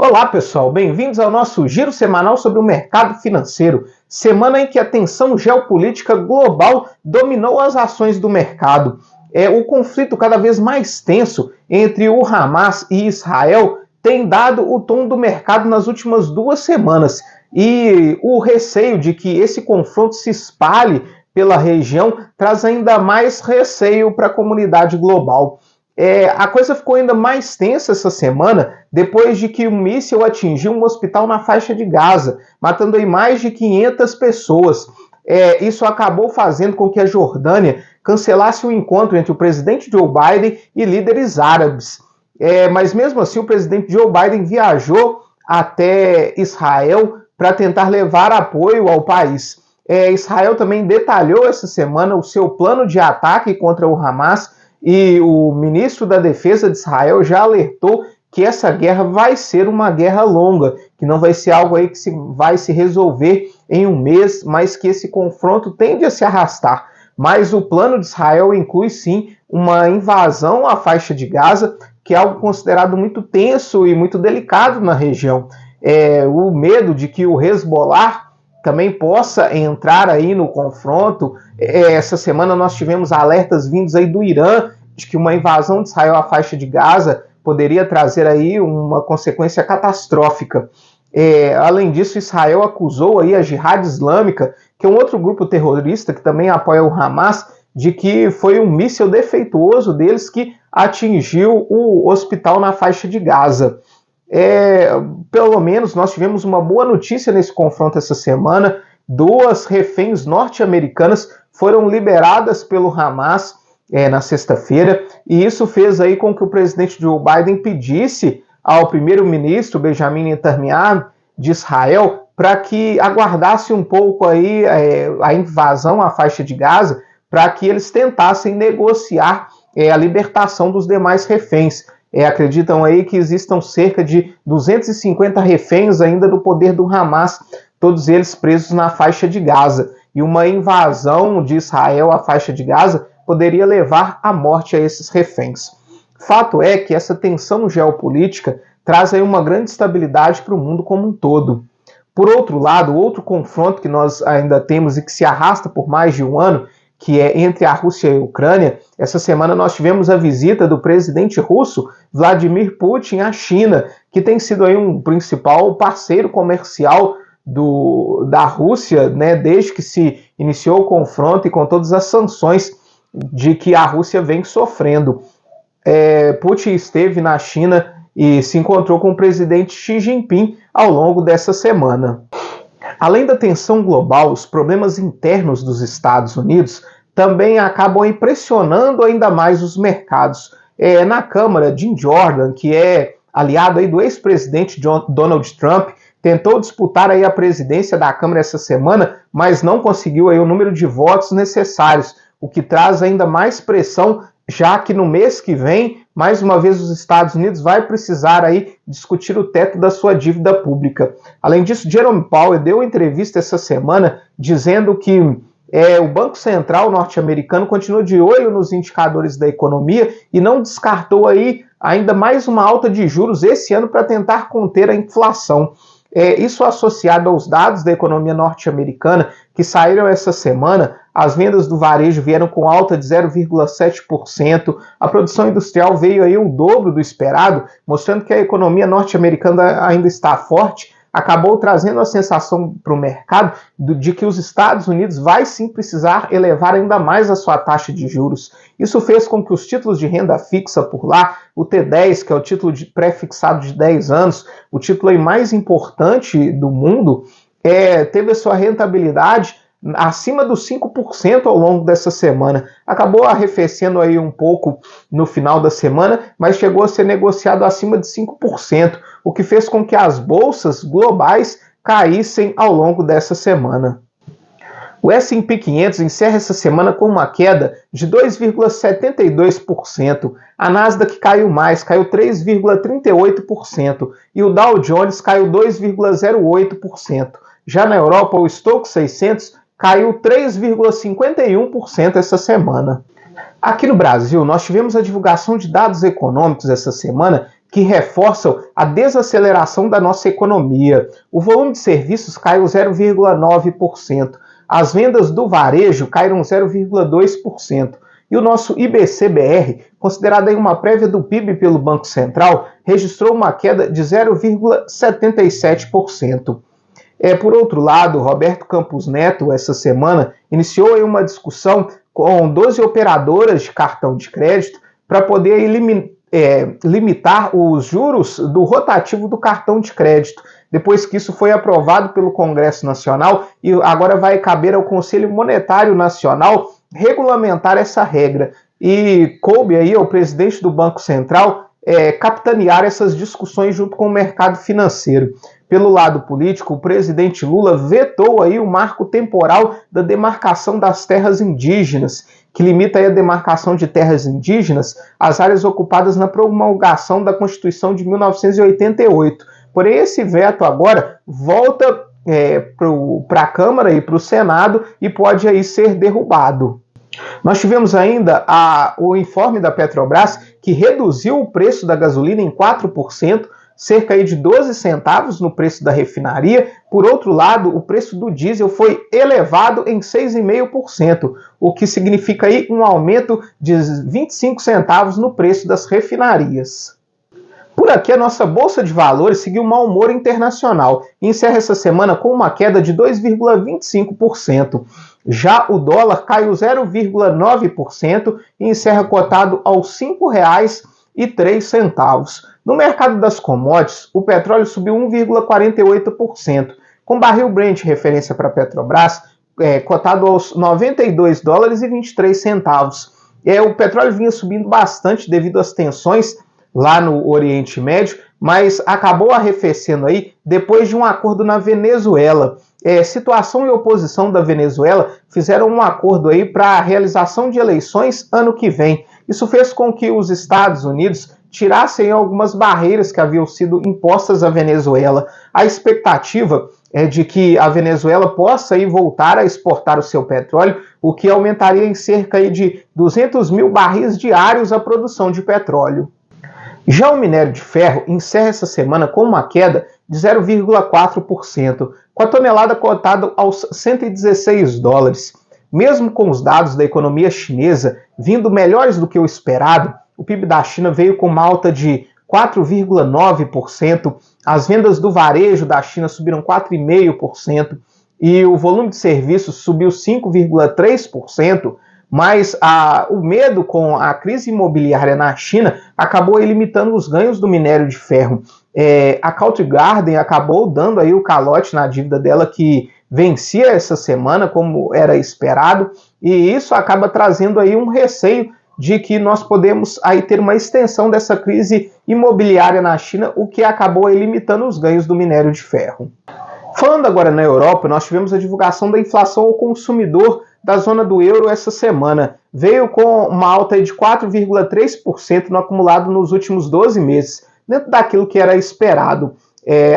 Olá pessoal, bem-vindos ao nosso giro semanal sobre o mercado financeiro, semana em que a tensão geopolítica global dominou as ações do mercado. O conflito cada vez mais tenso entre o Hamas e Israel tem dado o tom do mercado nas últimas 2 semanas e o receio de que esse confronto se espalhe pela região traz ainda mais receio para a comunidade global. A coisa ficou ainda mais tensa essa semana depois de que um míssil atingiu um hospital na faixa de Gaza, matando aí mais de 500 pessoas. Isso acabou fazendo com que a Jordânia cancelasse o encontro entre o presidente Joe Biden e líderes árabes. Mas mesmo assim o presidente Joe Biden viajou até Israel para tentar levar apoio ao país. Israel também detalhou essa semana o seu plano de ataque contra o Hamas, e o ministro da Defesa de Israel já alertou que essa guerra vai ser uma guerra longa, que não vai ser algo aí que vai se resolver em um mês, mas que esse confronto tende a se arrastar. Mas o plano de Israel inclui sim uma invasão à faixa de Gaza, que é algo considerado muito tenso e muito delicado na região. O medo de que o Hezbollah também possa entrar aí no confronto. Essa semana nós tivemos alertas vindos aí do Irã de que uma invasão de Israel à faixa de Gaza poderia trazer aí uma consequência catastrófica. Além disso, Israel acusou aí a Jihad Islâmica, que é um outro grupo terrorista que também apoia o Hamas, de que foi um míssil defeituoso deles que atingiu o hospital na faixa de Gaza. Pelo menos nós tivemos uma boa notícia nesse confronto essa semana. 2 reféns norte-americanas foram liberadas pelo Hamas na sexta-feira, e isso fez aí com que o presidente Joe Biden pedisse ao primeiro-ministro Benjamin Netanyahu de Israel para que aguardasse um pouco aí a invasão à faixa de Gaza, para que eles tentassem negociar a libertação dos demais reféns. Acreditam aí que existam cerca de 250 reféns ainda no poder do Hamas, todos eles presos na faixa de Gaza. E uma invasão de Israel à faixa de Gaza poderia levar à morte a esses reféns. Fato é que essa tensão geopolítica traz aí uma grande estabilidade para o mundo como um todo. Por outro lado, outro confronto que nós ainda temos e que se arrasta por mais de um ano, que é entre a Rússia e a Ucrânia. Essa semana nós tivemos a visita do presidente russo Vladimir Putin à China, que tem sido aí um principal parceiro comercial da Rússia, né, desde que se iniciou o confronto e com todas as sanções de que a Rússia vem sofrendo. Putin esteve na China e se encontrou com o presidente Xi Jinping ao longo dessa semana. Além da tensão global, os problemas internos dos Estados Unidos também acabam impressionando ainda mais os mercados. Na Câmara, Jim Jordan, que é aliado aí do ex-presidente Donald Trump, tentou disputar aí a presidência da Câmara essa semana, mas não conseguiu aí o número de votos necessários, o que traz ainda mais pressão, já que no mês que vem, mais uma vez, os Estados Unidos vai precisar aí discutir o teto da sua dívida pública. Além disso, Jerome Powell deu entrevista essa semana dizendo que o Banco Central norte-americano continua de olho nos indicadores da economia e não descartou aí ainda mais uma alta de juros esse ano para tentar conter a inflação. Isso associado aos dados da economia norte-americana que saíram essa semana. As vendas do varejo vieram com alta de 0,7%, a produção industrial veio aí o dobro do esperado, mostrando que a economia norte-americana ainda está forte. Acabou trazendo a sensação para o mercado de que os Estados Unidos vai sim precisar elevar ainda mais a sua taxa de juros. Isso fez com que os títulos de renda fixa por lá, o T10, que é o título pré-fixado de 10 anos, o título aí mais importante do mundo, teve a sua rentabilidade acima dos 5% ao longo dessa semana. Acabou arrefecendo aí um pouco no final da semana, mas chegou a ser negociado acima de 5%, o que fez com que as bolsas globais caíssem ao longo dessa semana. O S&P 500 encerra essa semana com uma queda de 2,72%. A Nasdaq caiu mais, caiu 3,38%. E o Dow Jones caiu 2,08%. Já na Europa, o Stoxx 600 caiu 3,51% essa semana. Aqui no Brasil, nós tivemos a divulgação de dados econômicos essa semana que reforçam a desaceleração da nossa economia. O volume de serviços caiu 0,9%. As vendas do varejo caíram 0,2%. E o nosso IBC-BR, considerado aí uma prévia do PIB pelo Banco Central, registrou uma queda de 0,77%. Por outro lado, Roberto Campos Neto, essa semana, iniciou aí uma discussão com 12 operadoras de cartão de crédito para poder limitar os juros do rotativo do cartão de crédito. Depois que isso foi aprovado pelo Congresso Nacional e agora vai caber ao Conselho Monetário Nacional regulamentar essa regra. E coube aí ao presidente do Banco Central capitanear essas discussões junto com o mercado financeiro. Pelo lado político, o presidente Lula vetou aí o marco temporal da demarcação das terras indígenas, que limita aí a demarcação de terras indígenas às áreas ocupadas na promulgação da Constituição de 1988. Porém, esse veto agora volta para a Câmara e para o Senado e pode aí ser derrubado. Nós tivemos ainda o informe da Petrobras, que reduziu o preço da gasolina em 4%, cerca aí de 12 centavos no preço da refinaria. Por outro lado, o preço do diesel foi elevado em 6,5%, o que significa aí um aumento de 25 centavos no preço das refinarias. Por aqui, a nossa Bolsa de Valores seguiu um mau humor internacional e encerra essa semana com uma queda de 2,25%. Já o dólar caiu 0,9% e encerra cotado aos R$ 5,03. No mercado das commodities, o petróleo subiu 1,48%, com barril Brent, referência para a Petrobras, cotado aos $92,23. O petróleo vinha subindo bastante devido às tensões lá no Oriente Médio, mas acabou arrefecendo aí depois de um acordo na Venezuela. Situação e oposição da Venezuela fizeram um acordo aí para a realização de eleições ano que vem. Isso fez com que os Estados Unidos tirassem algumas barreiras que haviam sido impostas à Venezuela. A expectativa é de que a Venezuela possa aí voltar a exportar o seu petróleo, o que aumentaria em cerca de 200 mil barris diários a produção de petróleo. Já o minério de ferro encerra essa semana com uma queda de 0,4%, com a tonelada cotada aos $116. Mesmo com os dados da economia chinesa vindo melhores do que o esperado, o PIB da China veio com uma alta de 4,9%, as vendas do varejo da China subiram 4,5% e o volume de serviços subiu 5,3%, mas o medo com a crise imobiliária na China acabou limitando os ganhos do minério de ferro. A Country Garden acabou dando aí o calote na dívida dela, que vencia essa semana, como era esperado, e isso acaba trazendo aí um receio de que nós podemos aí ter uma extensão dessa crise imobiliária na China, o que acabou aí limitando os ganhos do minério de ferro. Falando agora na Europa, nós tivemos a divulgação da inflação ao consumidor da zona do euro essa semana. Veio com uma alta de 4,3% no acumulado nos últimos 12 meses, dentro daquilo que era esperado.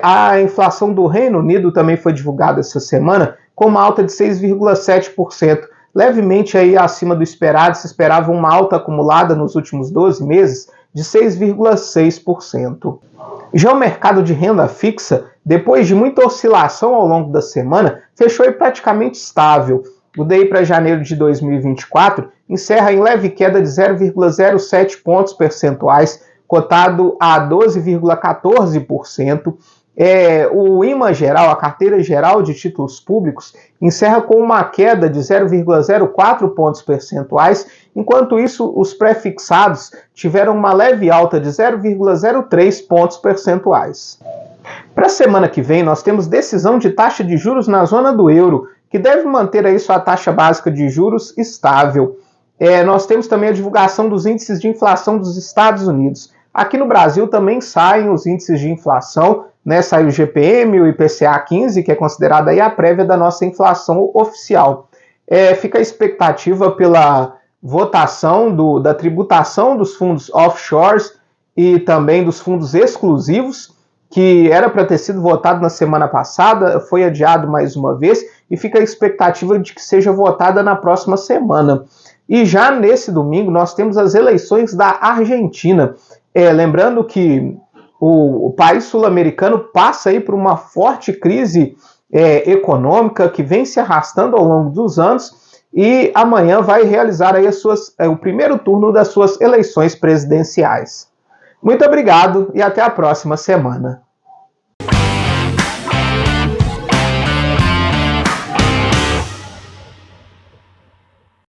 A inflação do Reino Unido também foi divulgada essa semana, com uma alta de 6,7%, levemente aí acima do esperado. Se esperava uma alta acumulada nos últimos 12 meses de 6,6%. Já o mercado de renda fixa, depois de muita oscilação ao longo da semana, fechou aí praticamente estável. O DI para janeiro de 2024 encerra em leve queda de 0,07 pontos percentuais, cotado a 12,14%. O IMA geral, a carteira geral de títulos públicos, encerra com uma queda de 0,04 pontos percentuais, enquanto isso os pré-fixados tiveram uma leve alta de 0,03 pontos percentuais. Para a semana que vem, nós temos decisão de taxa de juros na zona do euro, que deve manter aí sua taxa básica de juros estável. Nós temos também a divulgação dos índices de inflação dos Estados Unidos. Aqui no Brasil também saem os índices de inflação, né? Sai o GPM, o IPCA 15, que é considerada aí a prévia da nossa inflação oficial. Fica a expectativa pela votação da tributação dos fundos offshores e também dos fundos exclusivos, que era para ter sido votado na semana passada, foi adiado mais uma vez, e fica a expectativa de que seja votada na próxima semana. E já nesse domingo nós temos as eleições da Argentina. Lembrando que o país sul-americano passa aí por uma forte crise econômica que vem se arrastando ao longo dos anos e amanhã vai realizar aí o primeiro turno das suas eleições presidenciais. Muito obrigado e até a próxima semana.